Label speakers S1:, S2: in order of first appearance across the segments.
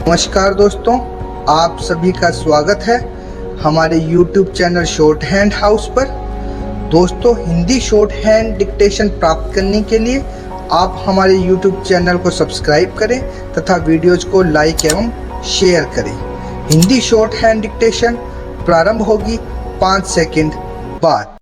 S1: नमस्कार दोस्तों, आप सभी का स्वागत है हमारे YouTube channel short hand house पर। दोस्तों, हिंदी शॉर्ट हैंड डिक्टेशन प्राप्त करने के लिए आप हमारे YouTube चैनल को सब्सक्राइब करें तथा वीडियोज को लाइक एवं शेयर करें। हिंदी शॉर्ट हैंड डिक्टेशन प्रारंभ होगी 5 सेकंड बाद।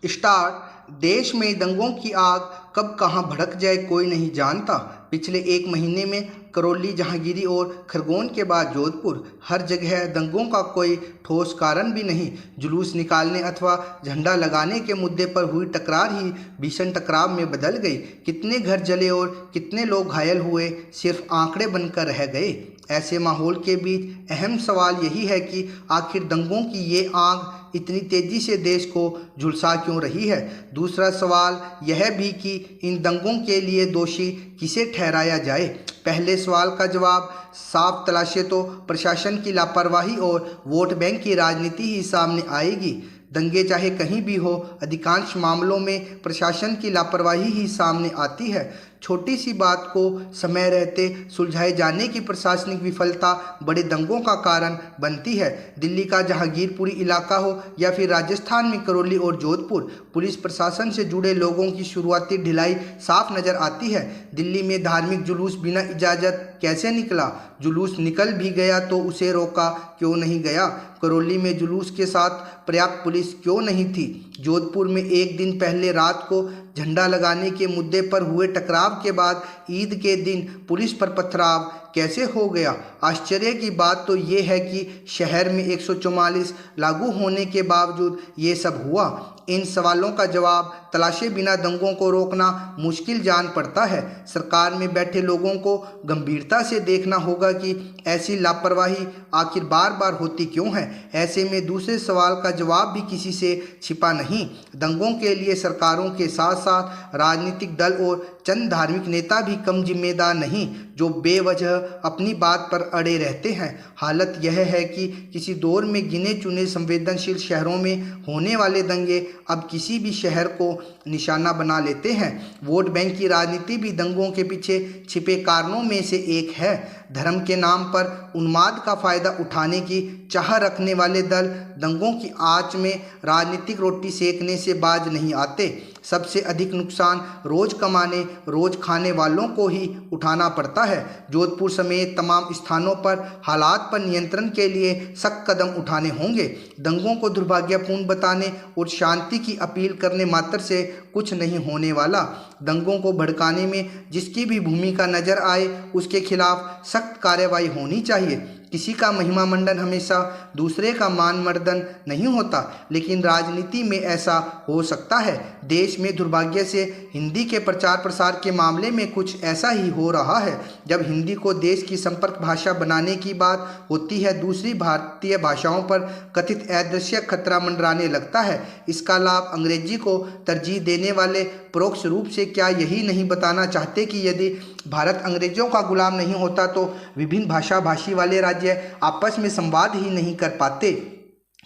S1: स्टार्ट। देश में दंगों की आग कब कहां भड़क जाए कोई नहीं जानता। पिछले 1 महीने में करौली, जहांगीर और खरगोन के बाद जोधपुर, हर जगह दंगों का कोई ठोस कारण भी नहीं। जुलूस निकालने अथवा झंडा लगाने के मुद्दे पर हुई टकरार ही भीषण टकराव में बदल गई। कितने घर जले और कितने लोग घायल हुए, सिर्फ आंकड़े बनकर रह गए। ऐसे माहौल के बीच अहम सवाल यही है कि आखिर दंगों की ये आग इतनी तेजी से देश को झुलसा क्यों रही है। दूसरा सवाल यह भी कि इन दंगों के लिए दोषी किसे ठहराया जाए। पहले सवाल का जवाब साफ तलाशे तो प्रशासन की लापरवाही और वोट बैंक की राजनीति ही सामने आएगी। दंगे चाहे कहीं भी हो, अधिकांश मामलों में प्रशासन की लापरवाही ही सामने आती है। छोटी सी बात को समय रहते सुलझाए जाने की प्रशासनिक विफलता बड़े दंगों का कारण बनती है। दिल्ली का जहांगीरपुरी इलाका हो या फिर राजस्थान में करौली और जोधपुर, पुलिस प्रशासन से जुड़े लोगों की शुरुआती ढिलाई साफ नजर आती है। दिल्ली में धार्मिक जुलूस बिना इजाज़त कैसे निकला? जुलूस निकल भी गया तो उसे रोका क्यों नहीं गया? करौली में जुलूस के साथ पर्याप्त पुलिस क्यों नहीं थी? जोधपुर में 1 दिन पहले रात को झंडा लगाने के मुद्दे पर हुए टकराव के बाद ईद के दिन पुलिस पर पथराव कैसे हो गया? आश्चर्य की बात तो ये है कि शहर में 144 लागू होने के बावजूद ये सब हुआ। इन सवालों का जवाब तलाशे बिना दंगों को रोकना मुश्किल जान पड़ता है। सरकार में बैठे लोगों को गंभीरता से देखना होगा कि ऐसी लापरवाही आखिर बार बार होती क्यों है। ऐसे में दूसरे सवाल का जवाब भी किसी से छिपा नहीं। दंगों के लिए सरकारों के साथ साथ राजनीतिक दल और चंद धार्मिक नेता भी कम जिम्मेदार नहीं, जो बेवजह अपनी बात पर अड़े रहते हैं। हालत यह है कि किसी दौर में गिने चुने संवेदनशील शहरों में होने वाले दंगे अब किसी भी शहर को निशाना बना लेते हैं। वोट बैंक की राजनीति भी दंगों के पीछे छिपे कारणों में से एक है। धर्म के नाम पर उन्माद का फायदा उठाने की चाह रखने वाले दल दंगों की आंच में राजनीतिक रोटी सेकने से बाज नहीं आते। सबसे अधिक नुकसान रोज कमाने रोज खाने वालों को ही उठाना पड़ता है। जोधपुर समेत तमाम स्थानों पर हालात पर नियंत्रण के लिए सख्त कदम उठाने होंगे। दंगों को दुर्भाग्यपूर्ण बताने और शांति की अपील करने मात्र से कुछ नहीं होने वाला। दंगों को भड़काने में जिसकी भी भूमिका नजर आए उसके खिलाफ सख्त कार्रवाई होनी चाहिए। किसी का महिमा मंडन हमेशा दूसरे का मान मर्दन नहीं होता, लेकिन राजनीति में ऐसा हो सकता है। देश में दुर्भाग्य से हिंदी के प्रचार प्रसार के मामले में कुछ ऐसा ही हो रहा है। जब हिंदी को देश की संपर्क भाषा बनाने की बात होती है, दूसरी भारतीय भाषाओं पर कथित अदृश्य खतरा मंडराने लगता है। इसका लाभ अंग्रेजी को तरजीह देने वाले परोक्ष रूप से क्या यही नहीं बताना चाहते कि यदि भारत अंग्रेजों का गुलाम नहीं होता तो विभिन्न भाषा भाषी वाले राज्य आपस में संवाद ही नहीं कर पाते।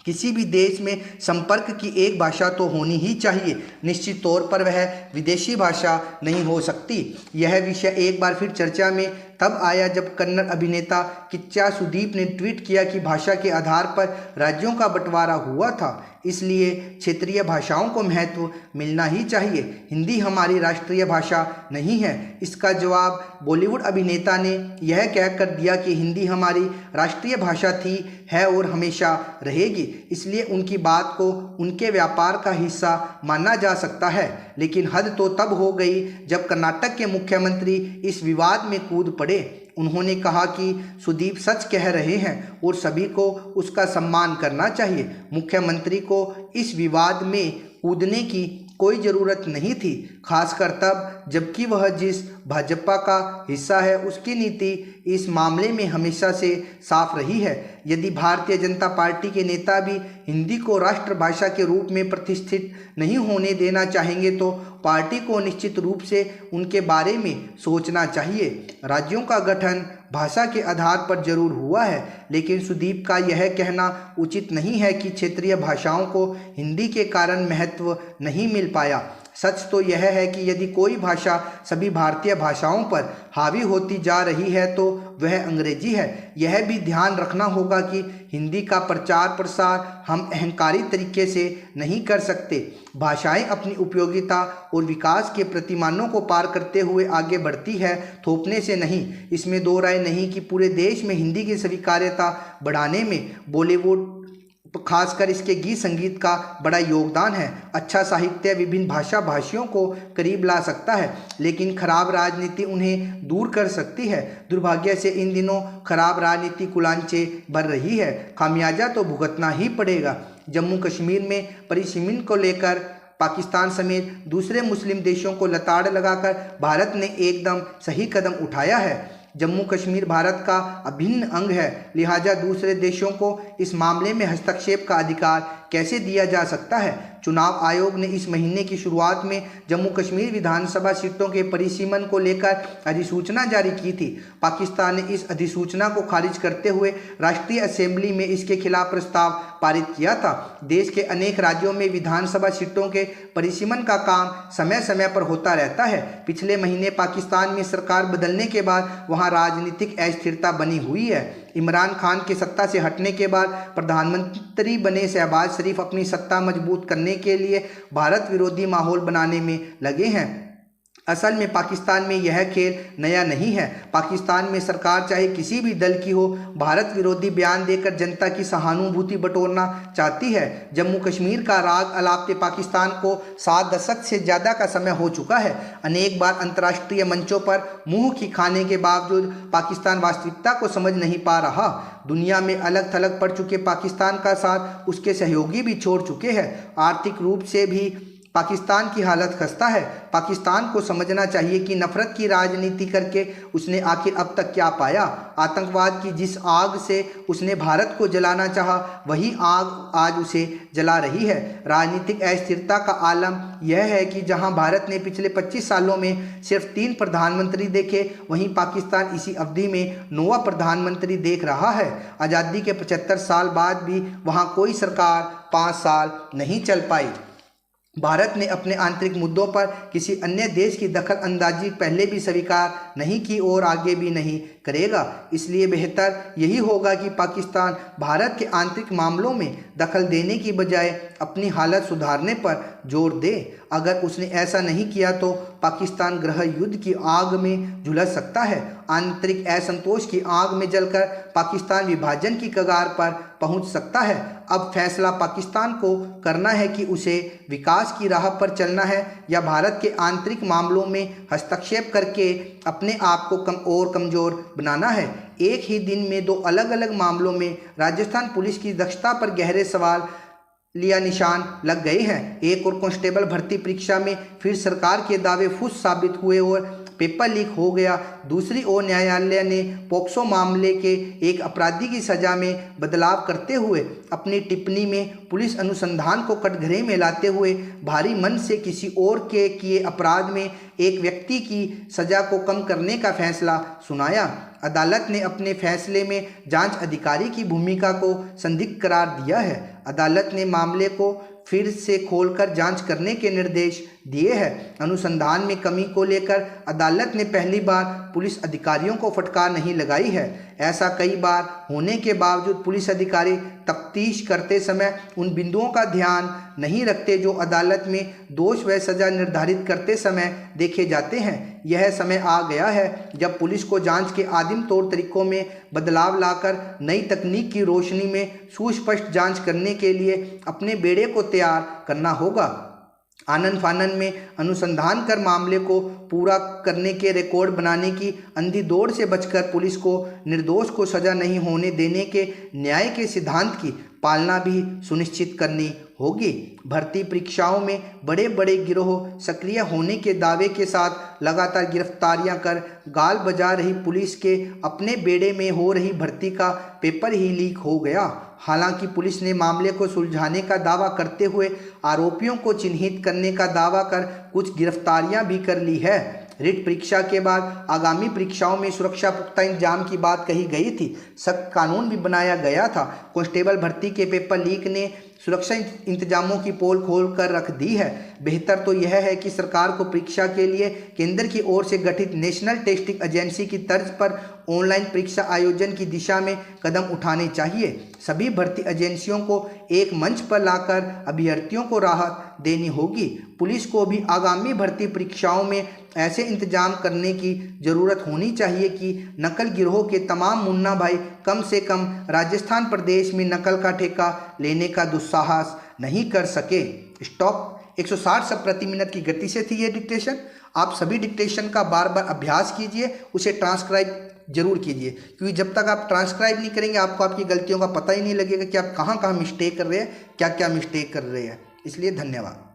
S1: किसी भी देश में संपर्क की एक भाषा तो होनी ही चाहिए। निश्चित तौर पर वह विदेशी भाषा नहीं हो सकती। यह विषय एक बार फिर चर्चा में तब आया जब कन्नड़ अभिनेता किच्चा सुदीप ने ट्वीट किया कि भाषा के आधार पर राज्यों का बंटवारा हुआ था, इसलिए क्षेत्रीय भाषाओं को महत्व मिलना ही चाहिए। हिंदी हमारी राष्ट्रीय भाषा नहीं है। इसका जवाब बॉलीवुड अभिनेता ने यह कहकर दिया कि हिंदी हमारी राष्ट्रीय भाषा थी, है और हमेशा रहेगी। इसलिए उनकी बात को उनके व्यापार का हिस्सा माना जा सकता है। लेकिन हद तो तब हो गई जब कर्नाटक के मुख्यमंत्री इस विवाद में कूद पड़े। उन्होंने कहा कि सुदीप सच कह रहे हैं और सभी को उसका सम्मान करना चाहिए। मुख्यमंत्री को इस विवाद में कूदने की कोई ज़रूरत नहीं थी, खासकर तब जबकि वह जिस भाजपा का हिस्सा है उसकी नीति इस मामले में हमेशा से साफ रही है। यदि भारतीय जनता पार्टी के नेता भी हिंदी को राष्ट्रभाषा के रूप में प्रतिष्ठित नहीं होने देना चाहेंगे तो पार्टी को निश्चित रूप से उनके बारे में सोचना चाहिए। राज्यों का गठन भाषा के आधार पर जरूर हुआ है, लेकिन सुदीप का यह कहना उचित नहीं है कि क्षेत्रीय भाषाओं को हिंदी के कारण महत्व नहीं मिल पाया। सच तो यह है कि यदि कोई भाषा सभी भारतीय भाषाओं पर हावी होती जा रही है तो वह अंग्रेजी है। यह भी ध्यान रखना होगा कि हिंदी का प्रचार प्रसार हम अहंकारी तरीके से नहीं कर सकते। भाषाएं अपनी उपयोगिता और विकास के प्रतिमानों को पार करते हुए आगे बढ़ती है, थोपने से नहीं। इसमें दो राय नहीं कि पूरे देश में हिंदी की स्वीकार्यता बढ़ाने में बॉलीवुड, खासकर इसके गीत संगीत का बड़ा योगदान है। अच्छा साहित्य विभिन्न भाषा भाषियों को करीब ला सकता है, लेकिन खराब राजनीति उन्हें दूर कर सकती है। दुर्भाग्य से इन दिनों खराब राजनीति कुलांचे भर रही है, खामियाजा तो भुगतना ही पड़ेगा। जम्मू कश्मीर में परिसीमन को लेकर पाकिस्तान समेत दूसरे मुस्लिम देशों को लताड़ लगाकर भारत ने एकदम सही कदम उठाया है। जम्मू कश्मीर भारत का अभिन्न अंग है, लिहाजा दूसरे देशों को इस मामले में हस्तक्षेप का अधिकार कैसे दिया जा सकता है। चुनाव आयोग ने इस महीने की शुरुआत में जम्मू कश्मीर विधानसभा सीटों के परिसीमन को लेकर अधिसूचना जारी की थी। पाकिस्तान ने इस अधिसूचना को खारिज करते हुए राष्ट्रीय असेंबली में इसके खिलाफ प्रस्ताव पारित किया था। देश के अनेक राज्यों में विधानसभा सीटों के परिसीमन का काम समय समय पर होता रहता है। पिछले महीने पाकिस्तान में सरकार बदलने के बाद वहां राजनीतिक अस्थिरता बनी हुई है। इमरान खान के सत्ता से हटने के बाद प्रधानमंत्री बने शहबाज शरीफ अपनी सत्ता मजबूत करने के लिए भारत विरोधी माहौल बनाने में लगे हैं। असल में पाकिस्तान में यह खेल नया नहीं है। पाकिस्तान में सरकार चाहे किसी भी दल की हो, भारत विरोधी बयान देकर जनता की सहानुभूति बटोरना चाहती है। जम्मू कश्मीर का राग अलापते पाकिस्तान को 7 दशक से ज़्यादा का समय हो चुका है। अनेक बार अंतर्राष्ट्रीय मंचों पर मुंह की खाने के बावजूद पाकिस्तान वास्तविकता को समझ नहीं पा रहा। दुनिया में अलग थलग पड़ चुके पाकिस्तान का साथ उसके सहयोगी भी छोड़ चुके हैं। आर्थिक रूप से भी पाकिस्तान की हालत खस्ता है। पाकिस्तान को समझना चाहिए कि नफरत की राजनीति करके उसने आखिर अब तक क्या पाया। आतंकवाद की जिस आग से उसने भारत को जलाना चाहा, वही आग आज उसे जला रही है। राजनीतिक अस्थिरता का आलम यह है कि जहां भारत ने पिछले 25 सालों में सिर्फ 3 प्रधानमंत्री देखे, वहीं पाकिस्तान इसी अवधि में 9वां प्रधानमंत्री देख रहा है। आज़ादी के 75 साल बाद भी वहां कोई सरकार 5 साल नहीं चल पाई। भारत ने अपने आंतरिक मुद्दों पर किसी अन्य देश की दखल अंदाजी पहले भी स्वीकार नहीं की और आगे भी नहीं करेगा। इसलिए बेहतर यही होगा कि पाकिस्तान भारत के आंतरिक मामलों में दखल देने की बजाय अपनी हालत सुधारने पर जोर दे। अगर उसने ऐसा नहीं किया तो पाकिस्तान गृह युद्ध की आग में झुलस सकता है। आंतरिक असंतोष की आग में जलकर पाकिस्तान विभाजन की कगार पर पहुंच सकता है। अब फैसला पाकिस्तान को करना है कि उसे विकास की राह पर चलना है या भारत के आंतरिक मामलों में हस्तक्षेप करके अपने आप को और कमज़ोर बनाना है। एक ही दिन में 2 अलग अलग मामलों में राजस्थान पुलिस की दक्षता पर गहरे सवाल लिया निशान लग गए हैं। एक और कांस्टेबल भर्ती परीक्षा में फिर सरकार के दावे फुस साबित हुए और पेपर लीक हो गया। दूसरी ओर न्यायालय ने पोक्सो मामले के एक अपराधी की सज़ा में बदलाव करते हुए अपनी टिप्पणी में पुलिस अनुसंधान को कटघरे में लाते हुए भारी मन से किसी और के किए अपराध में एक व्यक्ति की सज़ा को कम करने का फैसला सुनाया। अदालत ने अपने फैसले में जांच अधिकारी की भूमिका को संदिग्ध करार दिया है। अदालत ने मामले को फिर से खोलकर जांच करने के निर्देश दिए हैं। अनुसंधान में कमी को लेकर अदालत ने पहली बार पुलिस अधिकारियों को फटकार नहीं लगाई है। ऐसा कई बार होने के बावजूद पुलिस अधिकारी तफ्तीश करते समय उन बिंदुओं का ध्यान नहीं रखते जो अदालत में दोष व सज़ा निर्धारित करते समय देखे जाते हैं। यह समय आ गया है जब पुलिस को जांच के आदिम तौर तरीकों में बदलाव लाकर नई तकनीक की रोशनी में सुस्पष्ट जांच करने के लिए अपने बेड़े को तैयार करना होगा। आनन फानन में अनुसंधान कर मामले को पूरा करने के रिकॉर्ड बनाने की अंधी दौड़ से बचकर पुलिस को निर्दोष को सजा नहीं होने देने के न्याय के सिद्धांत की पालना भी सुनिश्चित करनी होगी। भर्ती परीक्षाओं में बड़े बड़े गिरोह सक्रिय होने के दावे के साथ लगातार गिरफ्तारियां कर गाल बजा रही पुलिस के अपने बेड़े में हो रही भर्ती का पेपर ही लीक हो गया। हालांकि पुलिस ने मामले को सुलझाने का दावा करते हुए आरोपियों को चिन्हित करने का दावा कर कुछ गिरफ्तारियां भी कर ली है। रिट परीक्षा के बाद आगामी परीक्षाओं में सुरक्षा पुख्ता इंतजाम की बात कही गई थी। सख्त कानून भी बनाया गया था। कांस्टेबल भर्ती के पेपर लीक ने सुरक्षा इंतजामों की पोल खोल कर रख दी है। बेहतर तो यह है कि सरकार को परीक्षा के लिए केंद्र की ओर से गठित नेशनल टेस्टिंग एजेंसी की तर्ज पर ऑनलाइन परीक्षा आयोजन की दिशा में कदम उठाने चाहिए। सभी भर्ती एजेंसियों को एक मंच पर लाकर अभ्यर्थियों को राहत देनी होगी। पुलिस को भी आगामी भर्ती परीक्षाओं में ऐसे इंतजाम करने की ज़रूरत होनी चाहिए कि नकल गिरोह के तमाम मुन्ना भाई कम से कम राजस्थान प्रदेश में नकल का ठेका लेने का दुस्साहस नहीं कर सके। स्टॉप 160 शब्द प्रति मिनट की गति से थी ये डिक्टेशन। आप सभी डिक्टेशन का बार बार अभ्यास कीजिए, उसे ट्रांसक्राइब जरूर कीजिए, क्योंकि जब तक आप ट्रांसक्राइब नहीं करेंगे आपको आपकी गलतियों का पता ही नहीं लगेगा कि आप कहाँ कहाँ मिस्टेक कर रहे हैं, क्या क्या मिस्टेक कर रहे हैं। इसलिए धन्यवाद।